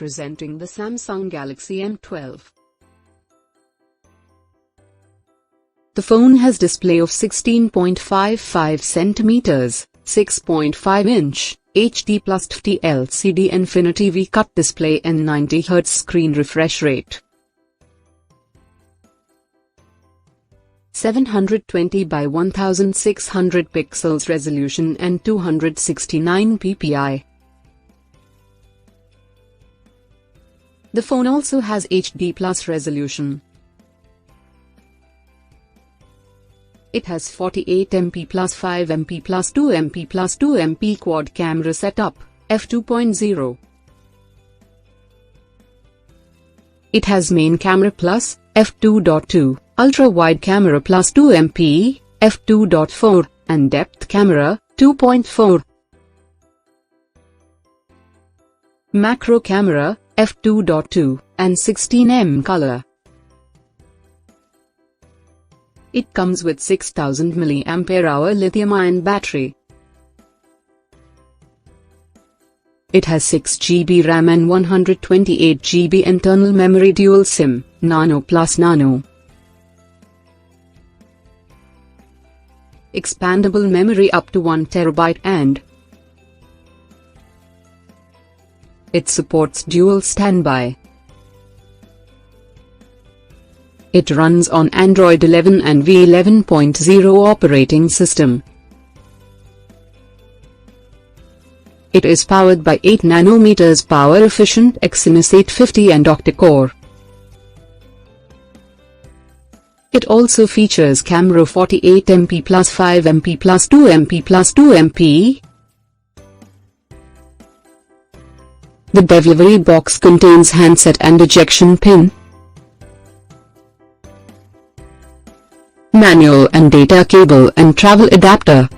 Presenting the Samsung Galaxy M12. The phone has display of 16.55 cm, 6.5 inch, HD plus 50 LCD Infinity V-Cut display and 90Hz screen refresh rate. 720 by 1600 pixels resolution and 269 ppi. The phone also has HD plus resolution. It has 48MP plus 5MP plus 2MP plus 2MP quad camera setup, f2.0. It has main camera plus, f2.2, ultra-wide camera plus 2MP, f2.4, and depth camera, 2.4. Macro camera, f2.2, and 16mm color. It comes with 6000 mAh lithium-ion battery. It has 6GB RAM and 128GB internal memory dual SIM, Nano plus Nano. Expandable memory up to 1TB and it supports dual standby. It runs on Android 11 and v11.0 operating system. It is powered by 8nm power-efficient Exynos 850 and octa-core. It also features camera 48MP plus 5MP plus 2MP plus 2MP. The delivery box contains handset and ejection pin, manual and data cable and travel adapter.